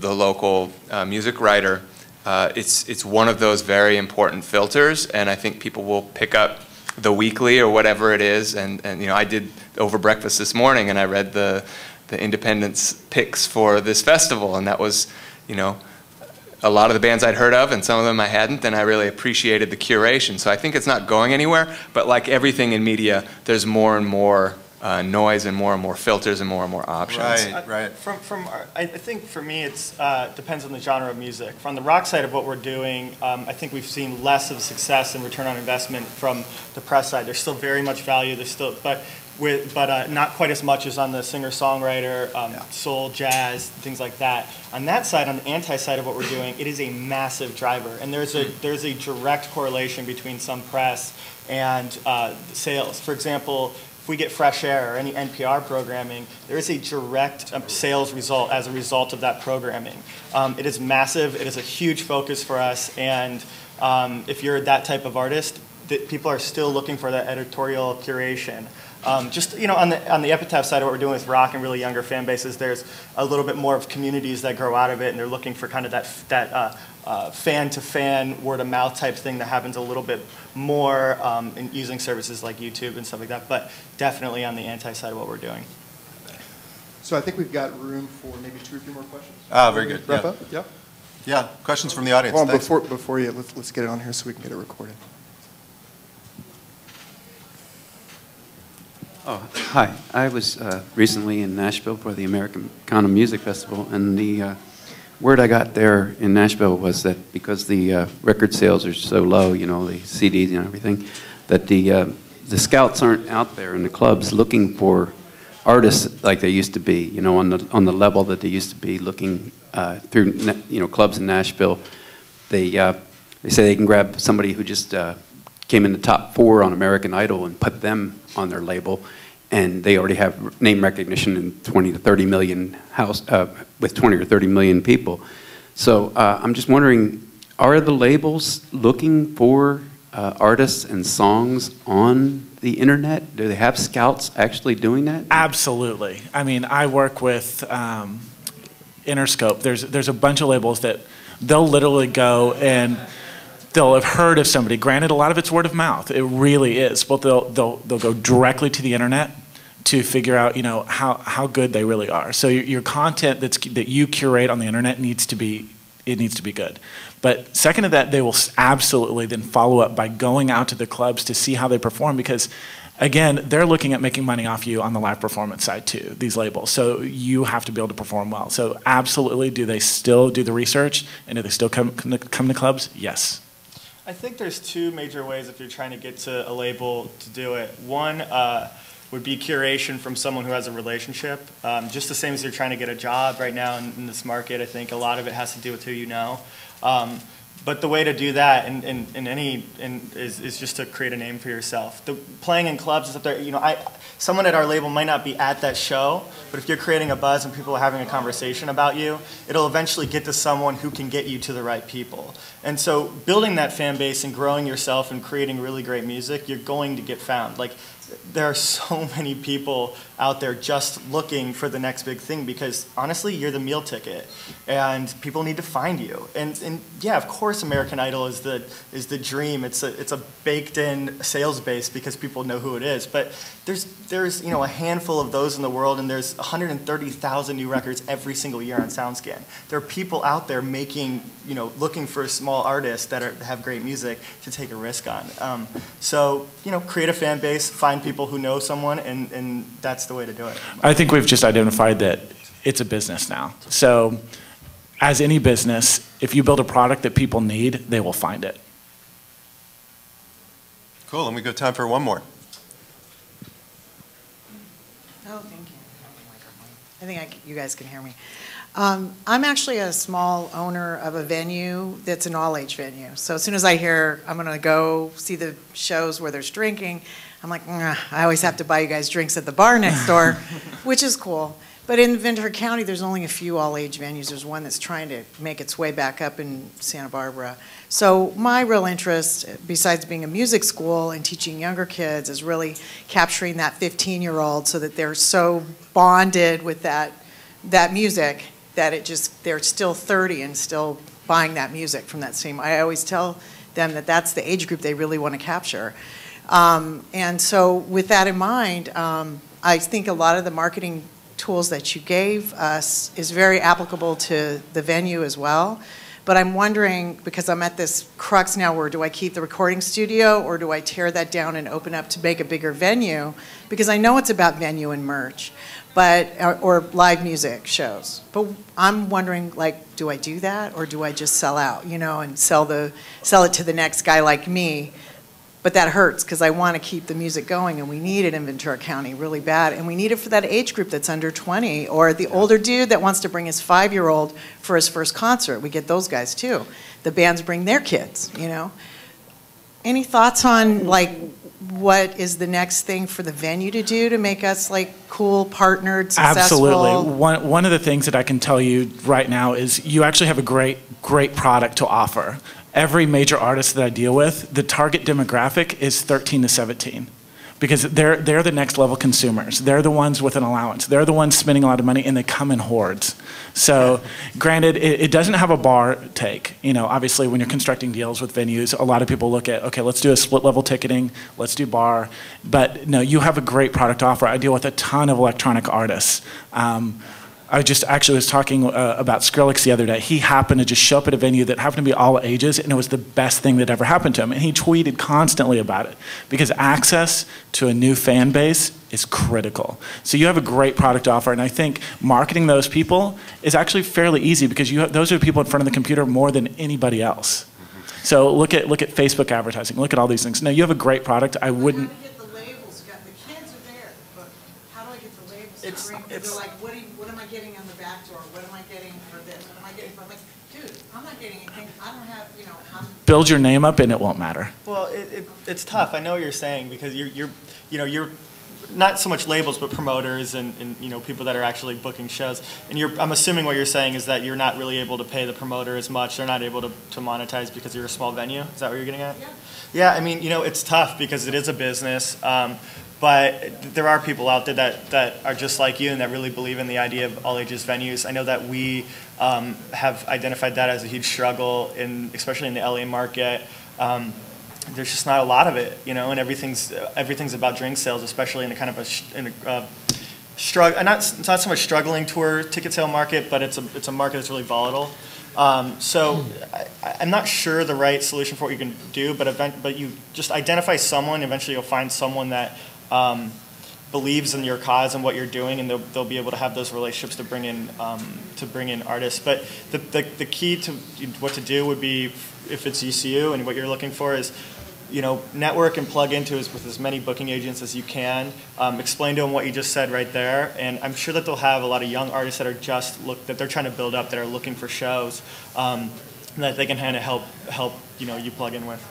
local music writer, it's one of those very important filters, and I think people will pick up the weekly or whatever it is. And I did over breakfast this morning, and I read the Independence picks for this festival, and that was a lot of the bands I'd heard of, and some of them I hadn't, and I really appreciated the curation. So I think it's not going anywhere, but like everything in media, there's more and more noise and more filters and more options. Right. I think for me, it's depends on the genre of music. From the rock side of what we're doing, I think we've seen less of success and return on investment from the press side. There's still very much value. There's still, but not quite as much as on the singer-songwriter, soul, jazz, things like that. On that side, on the anti-side of what we're doing, it is a massive driver, and there's a direct correlation between some press and sales. For example, if we get Fresh Air or any NPR programming, there is a direct sales result as a result of that programming. It is massive. It is a huge focus for us, and if you're that type of artist, people are still looking for that editorial curation. On the Epitaph side of what we're doing with rock and really younger fan bases, there's a little bit more of communities that grow out of it, and they're looking for kind of that fan-to-fan, word-of-mouth type thing that happens a little bit more in using services like YouTube and stuff like that, but definitely on the anti-side of what we're doing. So I think we've got room for maybe 2 or 3 more questions. Very good. Wrap up? Yeah. Yeah, questions from the audience. Well, before you, let's get it on here so we can get it recorded. Oh, hi. I was recently in Nashville for the Americana Music Festival, and the word I got there in Nashville was that because the record sales are so low, the CDs and everything, that the scouts aren't out there in the clubs looking for artists like they used to be, on the level that they used to be, looking through clubs in Nashville. They say they can grab somebody who just came in the top 4 on American Idol and put them on their label, and they already have name recognition in 20 to 30 million with 20 or 30 million people. So I'm just wondering, are the labels looking for artists and songs on the internet? Do they have scouts actually doing that? Absolutely. I mean, I work with Interscope. There's a bunch of labels that they'll literally go and they'll have heard of somebody. Granted, a lot of it's word of mouth. It really is. But they'll go directly to the internet to figure out how good they really are. So your content that you curate on the internet needs to be good. But second to that, they will absolutely then follow up by going out to the clubs to see how they perform, because Again, they're looking at making money off you on the live performance side too, these labels. So you have to be able to perform well. So absolutely, do they still do the research and do they still come to clubs? Yes. I think there's two major ways if you're trying to get to a label to do it. One would be curation from someone who has a relationship. Just the same as you're trying to get a job right now in this market, I think a lot of it has to do with who you know. But the way to do that is just to create a name for yourself. Playing in clubs is up there. Someone at our label might not be at that show, but if you're creating a buzz and people are having a conversation about you, it'll eventually get to someone who can get you to the right people. And so building that fan base and growing yourself and creating really great music, you're going to get found. Like, there are so many people out there just looking for the next big thing because honestly, you're the meal ticket and people need to find you. And yeah, of course American Idol is the dream. It's a baked in sales base because people know who it is. But there's a handful of those in the world, and there's 130,000 new records every single year on SoundScan. There are people out there looking for small artists that have great music to take a risk on. So create a fan base, find people who know someone, and that's the way to do it. I think we've just identified that it's a business now. So as any business, if you build a product that people need, they will find it. Cool, and we got time for one more. Oh, thank you. I think you guys can hear me. I'm actually a small owner of a venue that's an all-age venue. So as soon as I hear I'm going to go see the shows where there's drinking, I'm like, I always have to buy you guys drinks at the bar next door, which is cool. But in Ventura County, there's only a few all-age venues. There's one that's trying to make its way back up in Santa Barbara. So my real interest, besides being a music school and teaching younger kids, is really capturing that 15-year-old so that they're so bonded with that music that they're still 30 and still buying that music from that same. I always tell them that that's the age group they really want to capture. And so with that in mind, I think a lot of the marketing tools that you gave us is very applicable to the venue as well. But I'm wondering, because I'm at this crux now where do I keep the recording studio or do I tear that down and open up to make a bigger venue? Because I know it's about venue and merch, or live music shows. But I'm wondering, like, do I do that or do I just sell out, and sell it to the next guy like me? But that hurts because I want to keep the music going, and we need it in Ventura County really bad. And we need it for that age group that's under 20, or the older dude that wants to bring his 5-year-old for his first concert. We get those guys too. The bands bring their kids, Any thoughts on, like, what is the next thing for the venue to do to make us, like, cool, partnered, successful? Absolutely. One of the things that I can tell you right now is you actually have a great product to offer. Every major artist that I deal with, the target demographic is 13 to 17. Because they're the next level consumers. They're the ones with an allowance. They're the ones spending a lot of money, and they come in hordes. So granted, it doesn't have a bar take. Obviously when you're constructing deals with venues, a lot of people look at, okay, let's do a split level ticketing, let's do bar. But no, you have a great product to offer. I deal with a ton of electronic artists. I just actually was talking about Skrillex the other day. He happened to just show up at a venue that happened to be all ages, and it was the best thing that ever happened to him. And he tweeted constantly about it because access to a new fan base is critical. So you have a great product to offer, and I think marketing those people is actually fairly easy because those are the people in front of the computer more than anybody else. So look at Facebook advertising. Look at all these things. No, you have a great product. I wouldn't. They're like, what am I getting on the back door? What am I getting for this? What am I getting for? I'm like, dude, I'm not getting anything. I don't have, Build your name up and it won't matter. Well, it's tough. I know what you're saying because you're not so much labels, but promoters and people that are actually booking shows. And I'm assuming what you're saying is that you're not really able to pay the promoter as much. They're not able to monetize because you're a small venue. Is that what you're getting at? Yeah. Yeah. I mean, it's tough because it is a business. But there are people out there that are just like you and that really believe in the idea of all ages venues. I know that we have identified that as a huge struggle, especially in the LA market. There's just not a lot of it, and everything's about drink sales, especially in a kind of not so much struggling tour ticket sale market, but it's a market that's really volatile. So I'm not sure the right solution for what you can do, but you just identify someone. Eventually, you'll find someone that believes in your cause and what you're doing, and they'll be able to have those relationships to bring in artists. But the key to what to do would be, if it's ECU and what you're looking for is, network and plug into with as many booking agents as you can. Explain to them what you just said right there, and I'm sure that they'll have a lot of young artists that are that they're trying to build up, that are looking for shows, that they can kind of help you plug in with.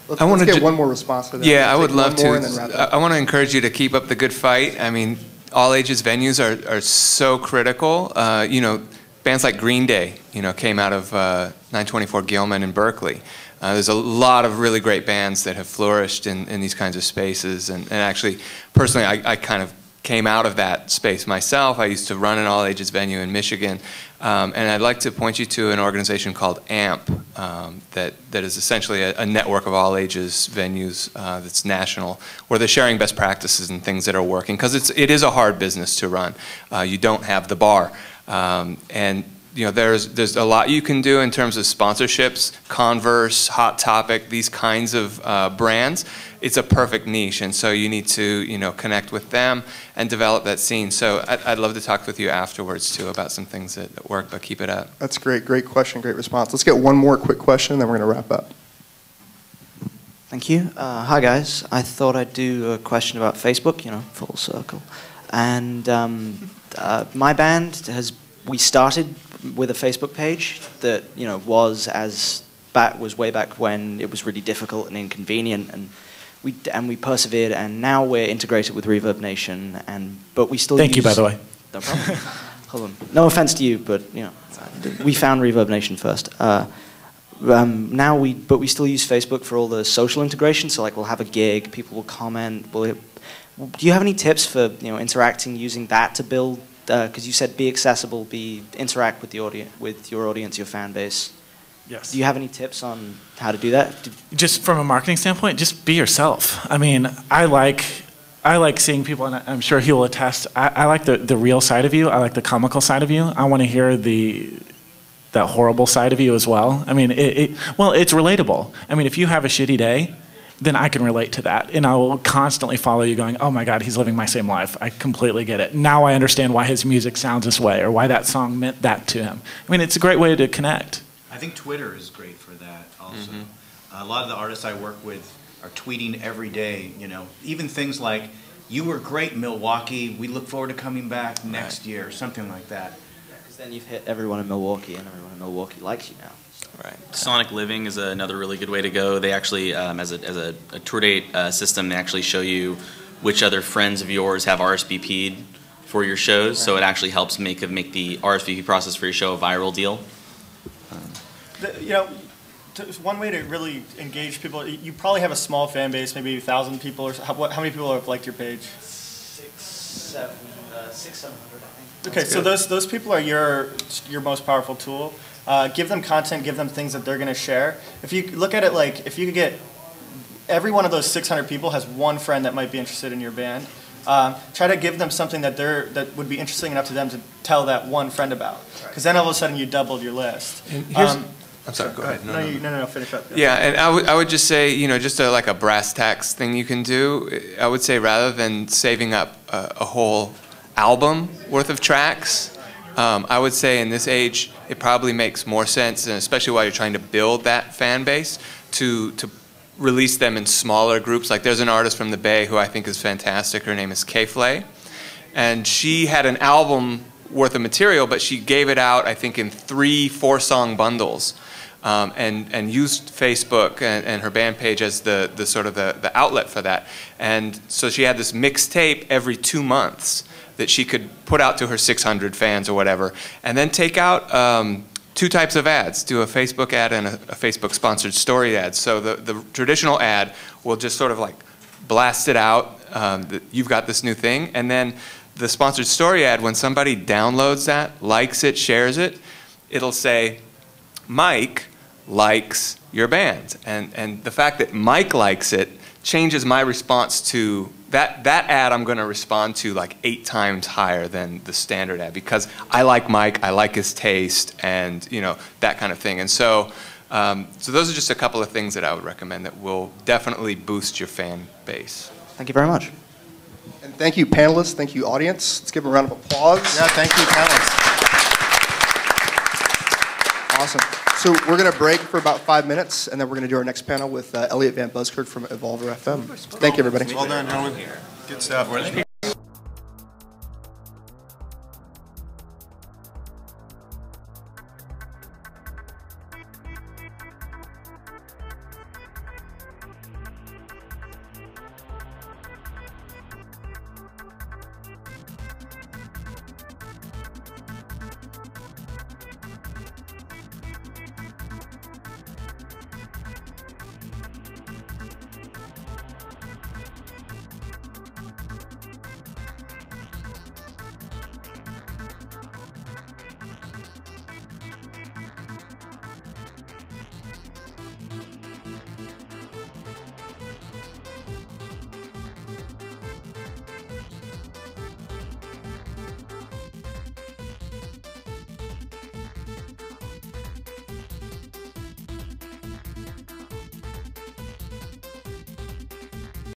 Let's get one more response to that. Yeah, I would love to. I want to encourage you to keep up the good fight. I mean, all ages venues are so critical. Bands like Green Day, came out of 924 Gilman in Berkeley. There's a lot of really great bands that have flourished in these kinds of spaces. And actually, personally, I kind of came out of that space myself. I used to run an all-ages venue in Michigan. And I'd like to point you to an organization called AMP that is essentially a network of all-ages venues that's national, where they're sharing best practices and things that are working. Because it is a hard business to run. You don't have the bar. And there's a lot you can do in terms of sponsorships, Converse, Hot Topic, these kinds of brands. It's a perfect niche, and so you need to connect with them and develop that scene. So I'd love to talk with you afterwards too about some things that work, but keep it up. That's great. Great question. Great response. Let's get one more quick question, and then we're going to wrap up. Thank you. Hi guys. I thought I'd do a question about Facebook. Full circle. And my band we started with a Facebook page that was way back when it was really difficult and inconvenient, and we persevered, and now we're integrated with Reverb Nation, but we still Thank you, by the way. No problem. Hold on. No offense to you, but we found Reverb Nation first. But we still use Facebook for all the social integration. So we'll have a gig, people will comment. Do you have any tips for interacting using that to build? Because you said be accessible, interact with the audience, with your audience, your fan base. Yes. Do you have any tips on how to do that? Just from a marketing standpoint, just be yourself. I mean, I like seeing people, and I'm sure he will attest. I like the real side of you. I like the comical side of you. I want to hear that horrible side of you as well. I mean, it's relatable. I mean, if you have a shitty day, then I can relate to that. And I will constantly follow you going, oh my God, he's living my same life. I completely get it. Now I understand why his music sounds this way, or why that song meant that to him. I mean, it's a great way to connect. I think Twitter is great for that also. A lot of the artists I work with are tweeting every day, even things like, you were great, Milwaukee, we look forward to coming back next year, something like that. Because then you've hit everyone in Milwaukee, and everyone in Milwaukee likes you now. Right. Sonic Living is another really good way to go. They actually, as a tour date system, they actually show you which other friends of yours have RSVP'd for your shows. So it actually helps make the RSVP process for your show a viral deal. One way to really engage people, you probably have a small fan base, maybe 1,000 people, or how many people have liked your page? 600, 700, I think. Okay, so those people are your most powerful tool. Give them content, give them things that they're going to share. If you look at it if you could get, every one of those 600 people has one friend that might be interested in your band. Try to give them something that would be interesting enough to them to tell that one friend about. Because then all of a sudden you doubled your list. I'm sorry, go ahead. No, finish up. Yeah, and I would just say, just like a brass tacks thing you can do, I would say rather than saving up a whole album worth of tracks, I would say in this age, it probably makes more sense, and especially while you're trying to build that fan base, to release them in smaller groups. Like there's an artist from the Bay who I think is fantastic. Her name is K-Flay, and she had an album worth of material, but she gave it out, I think, in 3-4 song bundles. And used Facebook and her band page as the sort of the outlet for that. And so she had this mixtape every 2 months that she could put out to her 600 fans or whatever, and then take out 2 types of ads, do a Facebook ad and a Facebook sponsored story ad. So the traditional ad will just sort of like blast it out, that you've got this new thing, and then the sponsored story ad, when somebody downloads that, likes it, shares it, it'll say, Mike likes your band. And the fact that Mike likes it changes my response to that ad. I'm going to respond to like 8 times higher than the standard ad, because I like Mike, I like his taste, and that kind of thing. And so so those are just a couple of things that I would recommend that will definitely boost your fan base. Thank you very much. And thank you, panelists. Thank you, audience. Let's give them a round of applause. Yeah, thank you, panelists. Awesome. So we're going to break for about 5 minutes, and then we're going to do our next panel with Elliot Van Buskirk from Evolver FM. Thank you, everybody. Well done, gentlemen. Good stuff.